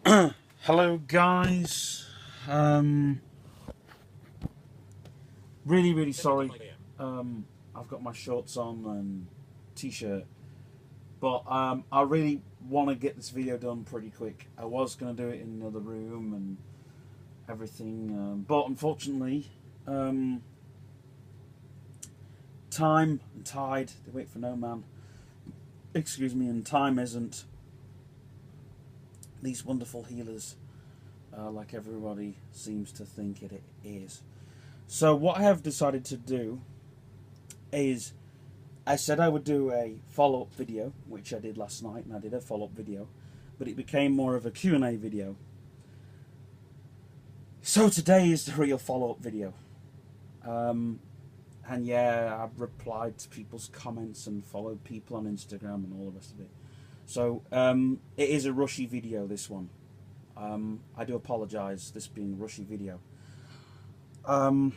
Hello guys, really sorry. I've got my shorts on and t-shirt, but I really want to get this video done pretty quick. I was going to do it in another room and everything, but unfortunately, time and tide, they wait for no man. Excuse me, and time isn't these wonderful healers like everybody seems to think it is. So what I have decided to do is, I said I would do a follow-up video, which I did last night, and I did a follow-up video, but it became more of a Q&A video. So today is the real follow-up video. And yeah, I've replied to people's comments and followed people on Instagram and all the rest of it. So it is a rushy video, this one. I do apologise, this being a rushy video. But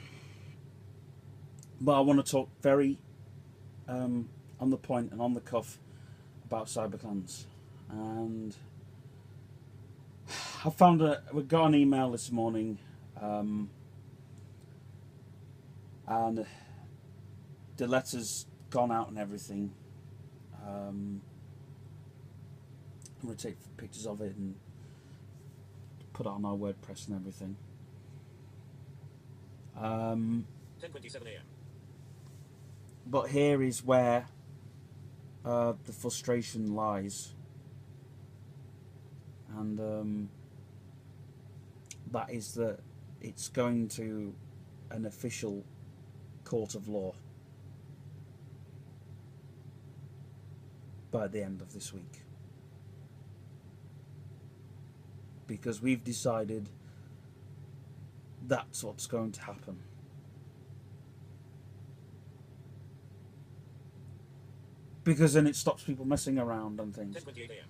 I want to talk very on the point and on the cuff about cyberclans. And I found we got an email this morning, and the letter's gone out and everything. I'm going to take pictures of it and put it on our WordPress and everything. 10:27 a.m. But here is where the frustration lies, and that is that it's going to an official court of law by the end of this week, because we've decided that's what's going to happen. Because then it stops people messing around and things. 10:28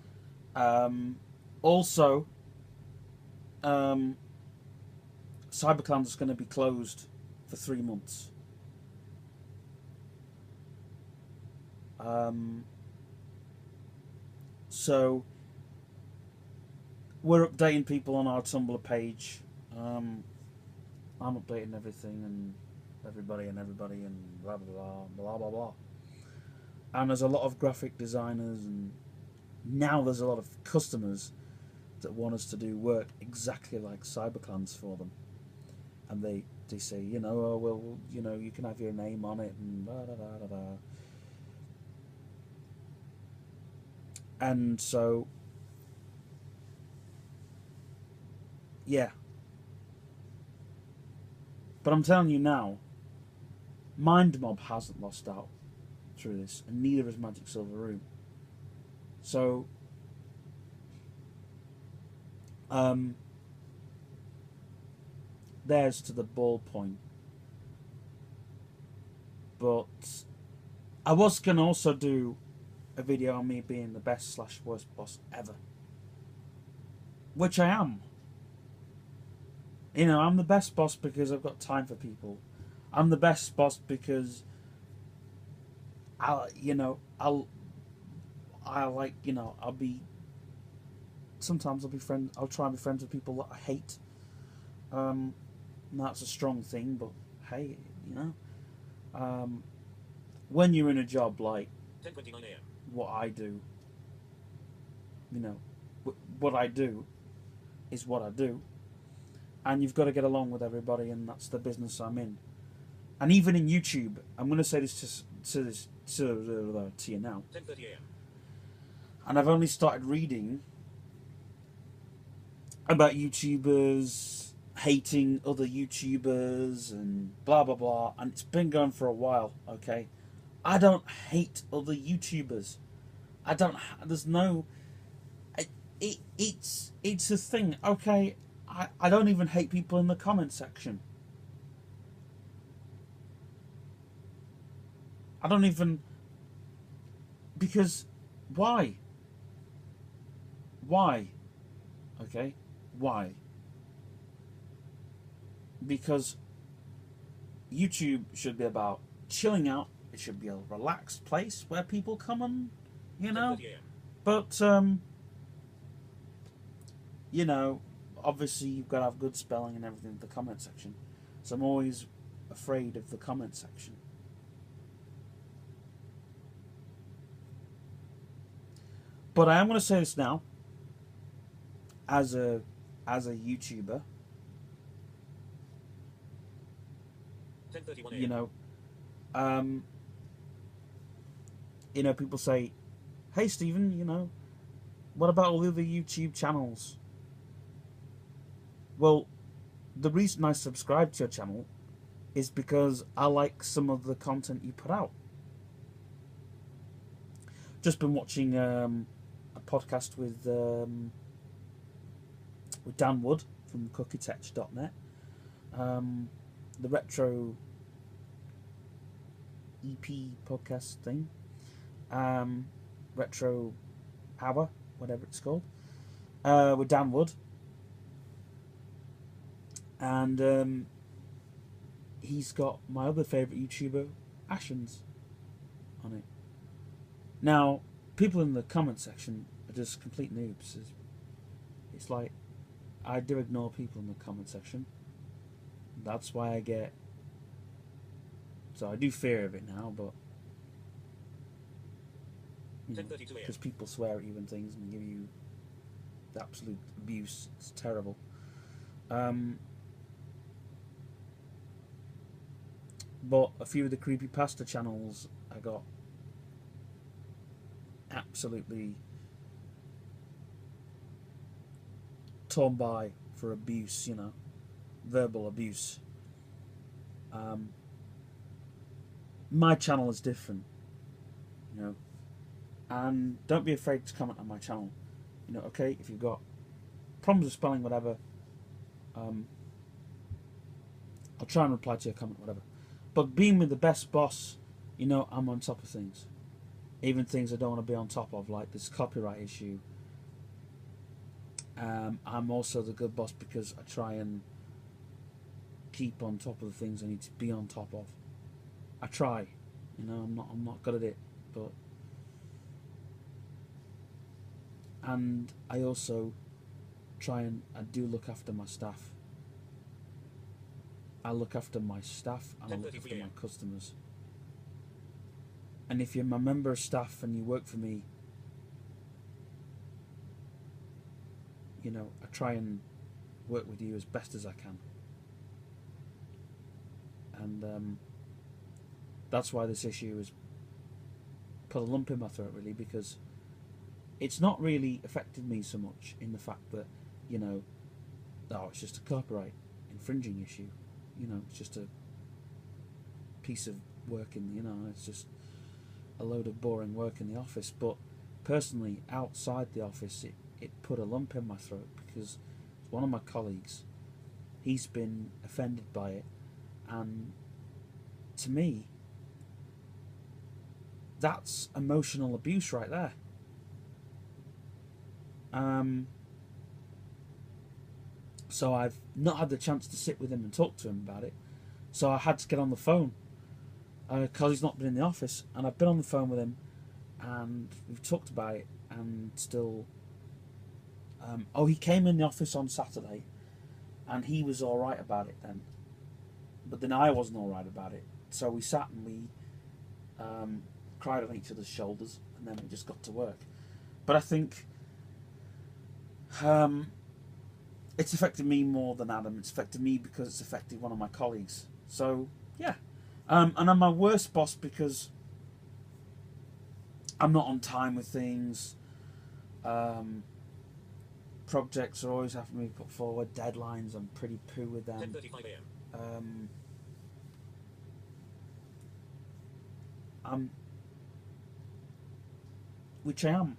a.m. Also, cyberclans is going to be closed for 3 months. So we're updating people on our Tumblr page. I'm updating everything and everybody and blah blah blah blah blah blah. And there's a lot of graphic designers, and now there's a lot of customers that want us to do work exactly like cyberclans for them. And they say, you know, oh well, you know, you can have your name on it and da da da da da. And so, yeah. But I'm telling you now, MindMob hasn't lost out through this, and neither has Magic Silver Room. So there's to the ball point. But I was going to also do a video on me being the best / worst boss ever, which I am. You know, I'm the best boss because I've got time for people. I'm the best boss because I'll be. Sometimes I'll be friends. I'll try and be friends with people that I hate. That's a strong thing, but hey, you know, when you're in a job like 10:29 a.m. what I do, you know, what I do is what I do, and you've got to get along with everybody, and that's the business I'm in. And even in YouTube, I'm going to say this to you now. 10:30 a.m. And I've only started reading about YouTubers hating other YouTubers and blah blah blah, and it's been going for a while. Okay, I don't hate other YouTubers. I don't. There's no. It's a thing. Okay, I don't even hate people in the comment section. I don't even, because why? Why? Okay, why? Because YouTube should be about chilling out. It should be a relaxed place where people come and, you know. 10:30 a.m. But you know, obviously you've got to have good spelling and everything in the comment section. So I'm always afraid of the comment section. But I am going to say this now, as a YouTuber, 10:31 you a.m. know, um, people say, "Hey, Stephen, what about all the other YouTube channels?" Well, the reason I subscribe to your channel is because I like some of the content you put out. Just been watching a podcast with Dan Wood from cookietech.net. The retro EP podcast thing. Retro Hour, whatever it's called. With Dan Wood. And he's got my other favourite YouTuber, Ashens, on it. Now, people in the comment section are just complete noobs. It's like, I do ignore people in the comment section. That's why I get... So I do fear of it now, but... Because people swear at you and things and give you the absolute abuse. It's terrible. But a few of the creepypasta channels I got absolutely torn by for abuse, verbal abuse. My channel is different, and don't be afraid to comment on my channel. Okay, if you've got problems with spelling, whatever, I'll try and reply to your comment, whatever. But being with the best boss, I'm on top of things. Even things I don't want to be on top of, like this copyright issue. I'm also the good boss because I try and keep on top of the things I need to be on top of. I try. I'm not good at it, but... And I also try and I do look after my staff. I look after my staff and I look after my customers. And if you're my member of staff and you work for me, I try and work with you as best as I can. And that's why this issue has put a lump in my throat, really, because it's not really affected me so much in the fact that, it's just a copyright infringing issue. It's just a piece of work it's just a load of boring work in the office. But personally, outside the office, it put a lump in my throat because one of my colleagues, he's been offended by it, and to me, that's emotional abuse right there. So I've not had the chance to sit with him and talk to him about it. So I had to get on the phone because he's not been in the office, and I've been on the phone with him, and we've talked about it, and still. He came in the office on Saturday, and he was all right about it then, but then I wasn't all right about it. So we sat and we cried on each other's shoulders, and then we just got to work. But I think it's affected me more than Adam. It's affected me because it's affected one of my colleagues. So, yeah. And I'm my worst boss because I'm not on time with things. Projects are always having to be put forward. Deadlines, I'm pretty poo with them. 10:35 a.m. Which I am.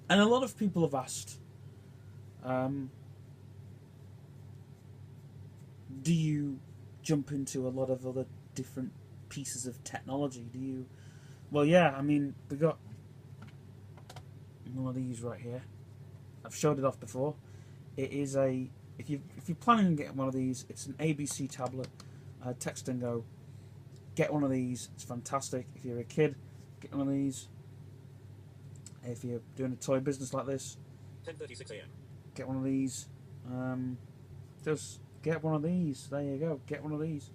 And a lot of people have asked, do you jump into a lot of other different pieces of technology? Do you? Well, yeah, I mean, we got one of these right here. I've showed it off before. It is a if you're planning on getting one of these, it's an ABC tablet, text and go. Get one of these. It's fantastic. If you're a kid, get one of these. If you're doing a toy business like this, 10:36 a.m. get one of these. Just get one of these. There you go. Get one of these.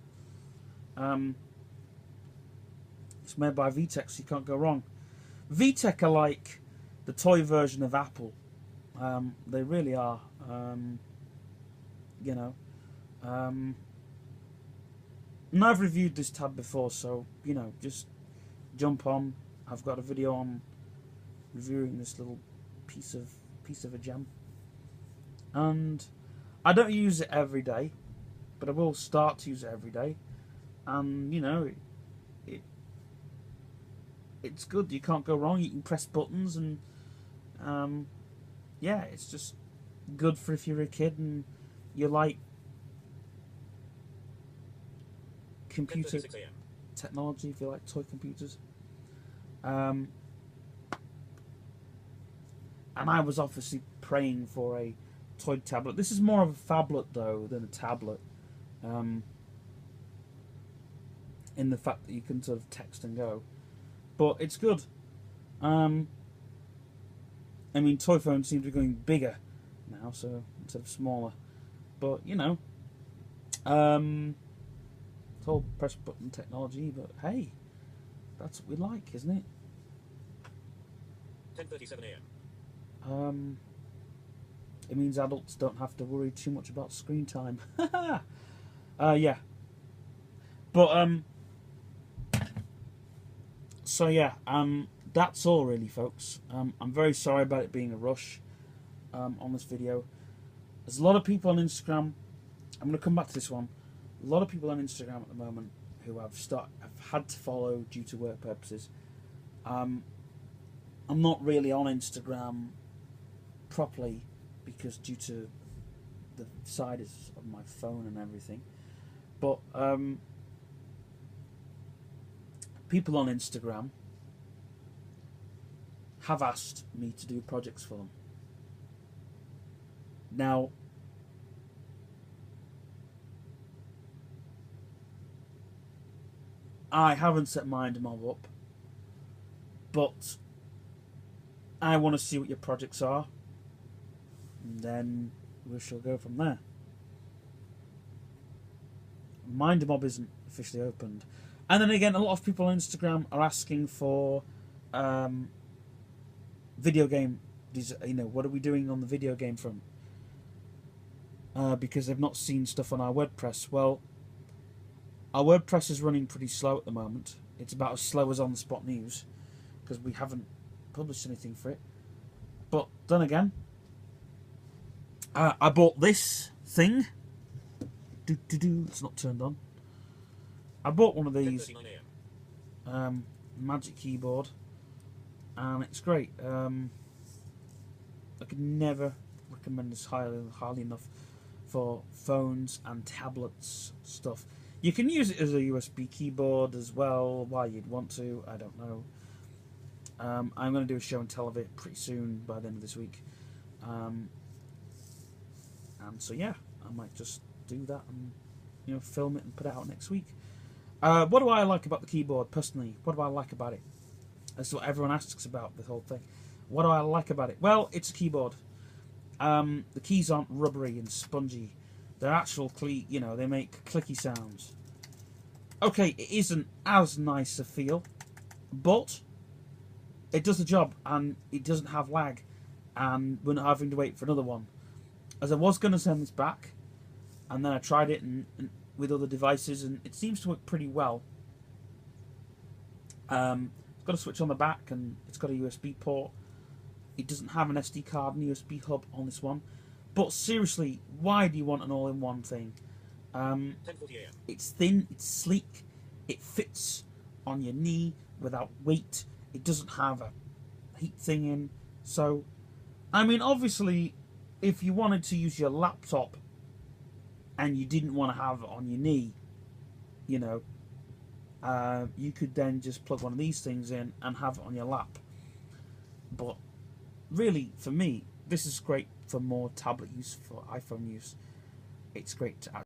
It's made by VTech, so you can't go wrong. VTech are like the toy version of Apple. They really are. You know. And I've reviewed this tab before, so you know, just jump on. I've got a video on reviewing this little piece of a gem, and I don't use it every day, but I will start to use it every day, and you know, it's good. You can't go wrong. You can press buttons, and yeah, it's just good for if you're a kid and you like computer technology, if you like toy computers. And I was obviously praying for a toy tablet. This is more of a phablet though than a tablet, in the fact that you can sort of text and go, but it's good. I mean, toy phones seem to be going bigger now, so instead of smaller, but you know, it's all press button technology, but hey, that's what we like, isn't it? 10:37 a.m. It means adults don't have to worry too much about screen time. Yeah. But so yeah, that's all really, folks. I'm very sorry about it being a rush on this video. There's a lot of people on Instagram. I'm going to come back to this one. A lot of people on Instagram at the moment who I've had to follow due to work purposes. I'm not really on Instagram properly because due to the size of my phone and everything. But people on Instagram have asked me to do projects for them. Now, I haven't set Mind Mob up, but I want to see what your projects are, and then we shall go from there. Mind Mob isn't officially opened, and then again, a lot of people on Instagram are asking for video game. You know, what are we doing on the video game front? Because they've not seen stuff on our WordPress. Well, our WordPress is running pretty slow at the moment. It's about as slow as On the Spot News because we haven't published anything for it. But then again, I bought this thing. It's not turned on. I bought one of these Magic Keyboard, and it's great. I could never recommend this highly enough for phones and tablets stuff. You can use it as a USB keyboard as well. Why you'd want to, I don't know. I'm going to do a show and tell of it pretty soon by the end of this week. And so yeah, I might just do that and film it and put it out next week. What do I like about the keyboard personally? What do I like about it? That's what everyone asks about the whole thing. What do I like about it? Well, it's a keyboard. The keys aren't rubbery and spongy. They're actual they make clicky sounds. Okay, it isn't as nice a feel, but it does the job, and it doesn't have lag, and we're not having to wait for another one. As I was going to send this back, and then I tried it with other devices, and it seems to work pretty well. It's got a switch on the back, and it's got a USB port. It doesn't have an SD card and USB hub on this one. But seriously, why do you want an all-in-one thing? It's thin, it's sleek, it fits on your knee without weight. It doesn't have a heat thing in. So, I mean, obviously, if you wanted to use your laptop and you didn't want to have it on your knee, you could then just plug one of these things in and have it on your lap. But really, for me, this is great for more tablet use, for iPhone use. it's great to